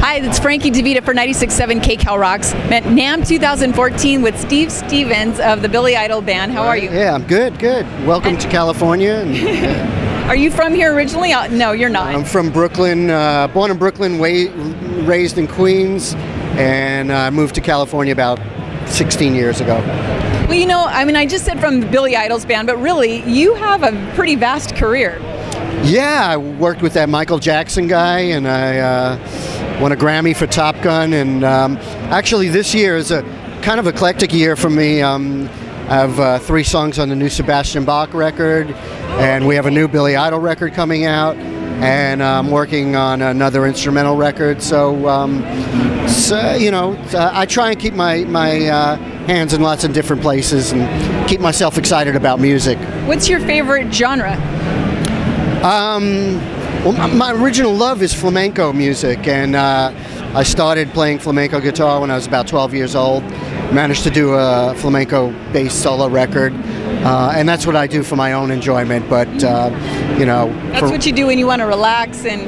Hi, it's Frankie DiVita for 96.7 KCal Rocks. I'm at NAMM 2014 with Steve Stevens of the Billy Idol Band. How are you? Yeah, I'm good, good. Welcome to California. Are you from here originally? No, you're not. I'm from Brooklyn, born in Brooklyn, raised in Queens, and I moved to California about 16 years ago. Well, you know, I mean, I just said from the Billy Idol's band, but really, you have a pretty vast career. Yeah, I worked with that Michael Jackson guy, and I won a Grammy for Top Gun, and actually this year is a kind of eclectic year for me. I have 3 songs on the new Sebastian Bach record, and we have a new Billy Idol record coming out, and I'm working on another instrumental record. So, you know, I try and keep my hands in lots of different places and keep myself excited about music. What's your favorite genre? Well, my original love is flamenco music, and I started playing flamenco guitar when I was about 12 years old. Managed to do a flamenco-based solo record, and that's what I do for my own enjoyment. But you know, that's what you do when you want to relax and.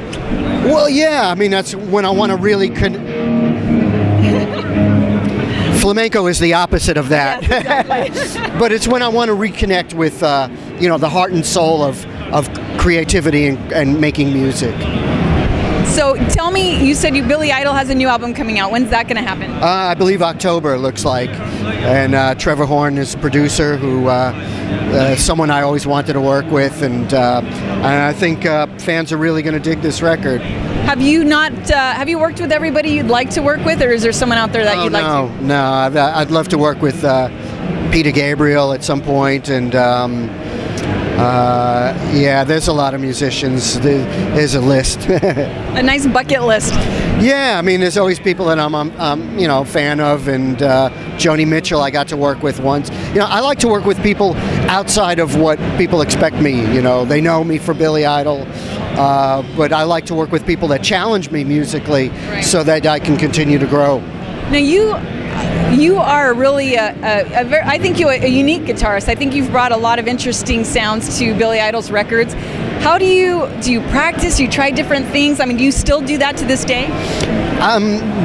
Well, yeah, I mean that's when I want to really. Flamenco is the opposite of that. Yes, exactly. But it's when I want to reconnect with you know, the heart and soul of creativity and making music. So tell me, you said Billy Idol has a new album coming out. When's that going to happen? I believe October, it looks like. And Trevor Horn is producer, who someone I always wanted to work with, and I think fans are really going to dig this record. Have you not? Have you worked with everybody you'd like to work with, or is there someone out there that you'd like to? No, I'd love to work with Peter Gabriel at some point, and yeah, there's a lot of musicians. There's a list. A nice bucket list. Yeah, I mean, there's always people that I'm you know, fan of, and Joni Mitchell I got to work with once. You know, I like to work with people outside of what people expect me. You know, they know me for Billy Idol, but I like to work with people that challenge me musically, right, so that I can continue to grow. Now you are really I think you're a unique guitarist. I think you've brought a lot of interesting sounds to Billy Idol's records. How do you practice? You try different things? I mean, do you still do that to this day?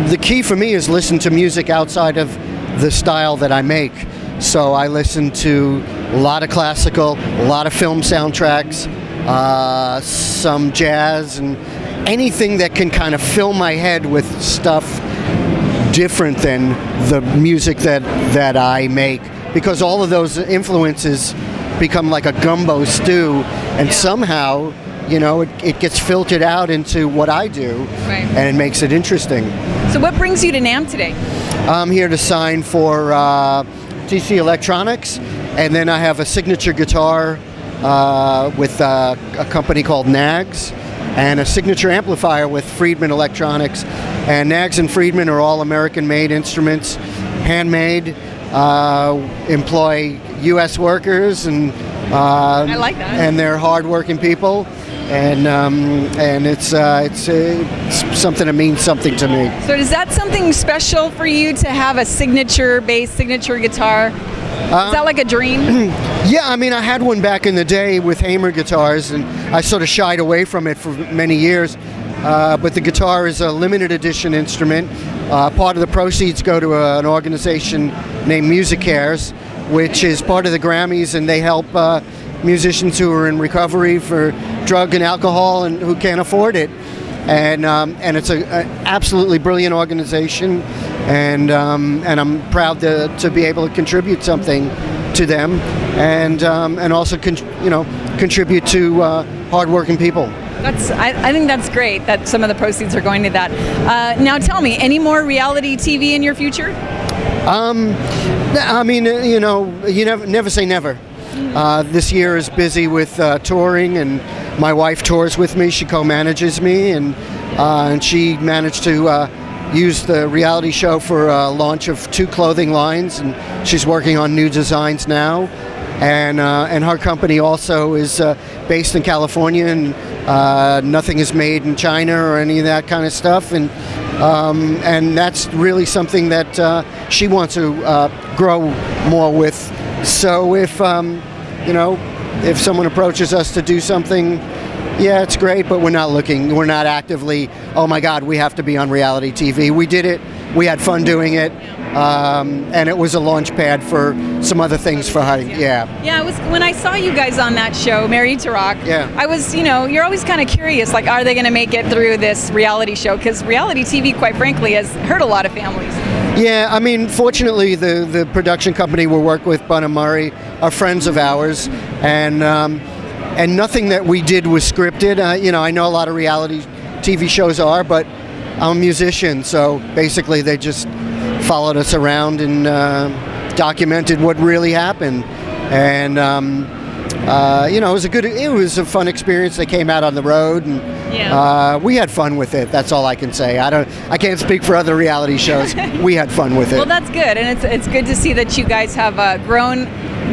The key for me is listen to music outside of the style that I make. So I listen to a lot of classical, a lot of film soundtracks, some jazz, and anything that can kind of fill my head with stuff different than the music that I make, because all of those influences become like a gumbo stew, and somehow, you know, it gets filtered out into what I do, right, and it makes it interesting. So what brings you to NAMM today? I'm here to sign for TC Electronics, and then I have a signature guitar with a company called Nags, and a signature amplifier with Friedman Electronics. And Nags and Friedman are all American-made instruments, handmade, employ U.S. workers, and I like that. And they're hard-working people, and it's something that means something to me. So is that something special for you to have a signature bass, signature guitar? Is that like a dream? Yeah, I mean, I had one back in the day with Hamer guitars, and I sort of shied away from it for many years. But the guitar is a limited edition instrument. Part of the proceeds go to an organization named Music Cares, which is part of the Grammys, and they help musicians who are in recovery for drug and alcohol and who can't afford it. And it's an absolutely brilliant organization, and I'm proud to be able to contribute something to them, and also contribute to hardworking people. I think that's great that some of the proceeds are going to that. Now tell me, any more reality TV in your future? I mean, you know, you never say never. This year is busy with touring, and my wife tours with me. She co-manages me, and she managed to use the reality show for a launch of 2 clothing lines, and she's working on new designs now. And her company also is based in California, and nothing is made in China or any of that kind of stuff. And that's really something that she wants to grow more with. So if you know, if someone approaches us to do something Yeah, it's great, but we're not looking. We're not actively, oh my God, we have to be on reality TV. We did it. We had fun doing it. And it was a launch pad for some other things for her. Yeah. Yeah, it was when I saw you guys on that show, Married to Rock. Yeah. I was, you're always kind of curious, like, are they going to make it through this reality show? Because reality TV, quite frankly, has hurt a lot of families. Yeah, I mean, fortunately, the production company we work with, Bun and Murray, are friends of ours, and nothing that we did was scripted. I know a lot of reality TV shows are, but I'm a musician, so basically they just followed us around and documented what really happened. And it was a fun experience. They came out on the road, and we had fun with it. That's all I can say. I can't speak for other reality shows. We had fun with it. Well, that's good, and it's good to see that you guys have grown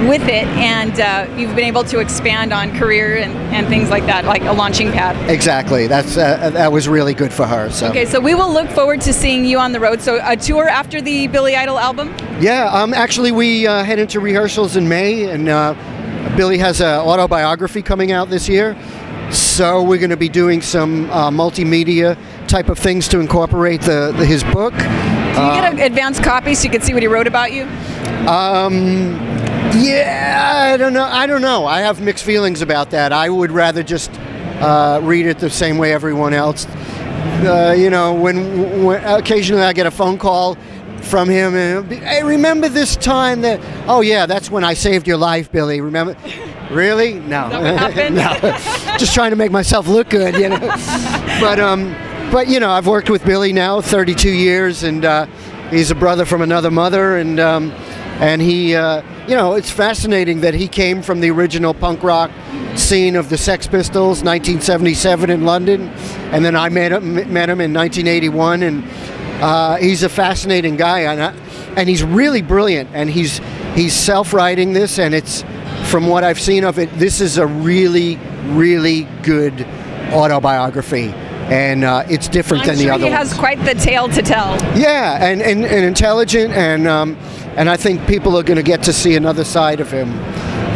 with it, and you've been able to expand on career and things like that, like a launching pad. Exactly. That was really good for her. So. Okay, so we will look forward to seeing you on the road. So a tour after the Billy Idol album? Yeah, actually we head into rehearsals in May, and Billy has an autobiography coming out this year. So we're going to be doing some multimedia type of things to incorporate his book. Do you get an advanced copy so you can see what he wrote about you? Yeah, I don't know. I have mixed feelings about that. I would rather just read it the same way everyone else. When occasionally I get a phone call from him, and hey, remember this time that? Oh yeah, that's when I saved your life, Billy. Remember? Really? No. Is that what happened? No. Just trying to make myself look good, But I've worked with Billy now 32 years, and he's a brother from another mother, and he, it's fascinating that he came from the original punk rock scene of the Sex Pistols, 1977 in London, and then I met him in 1981, and he's a fascinating guy, and he's really brilliant, and he's self-writing this, and it's, from what I've seen of it, this is a really, really good autobiography. And it's different than the other ones. He has quite the tale to tell. Yeah, and intelligent, and I think people are going to get to see another side of him,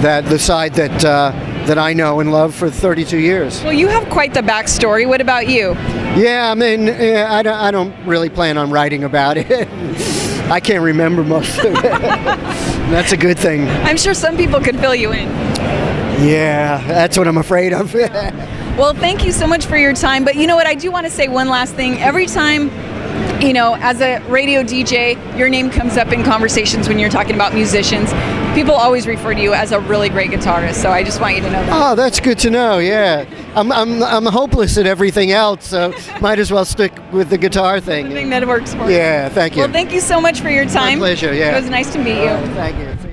the side that I know and love for 32 years. Well, you have quite the backstory. What about you? Yeah, I mean, I don't really plan on writing about it. I can't remember most of it. That's a good thing. I'm sure some people could fill you in. Yeah, that's what I'm afraid of. Well, thank you so much for your time. But you know what? I do want to say one last thing. Every time, as a radio DJ, your name comes up in conversations when you're talking about musicians. People always refer to you as a really great guitarist. So I just want you to know that. Oh, that's good to know. Yeah, I'm hopeless at everything else, so might as well stick with the guitar thing. The thing that works for you. Yeah, thank you. Well, thank you so much for your time. My pleasure. Yeah. It was nice to meet you. Thank you.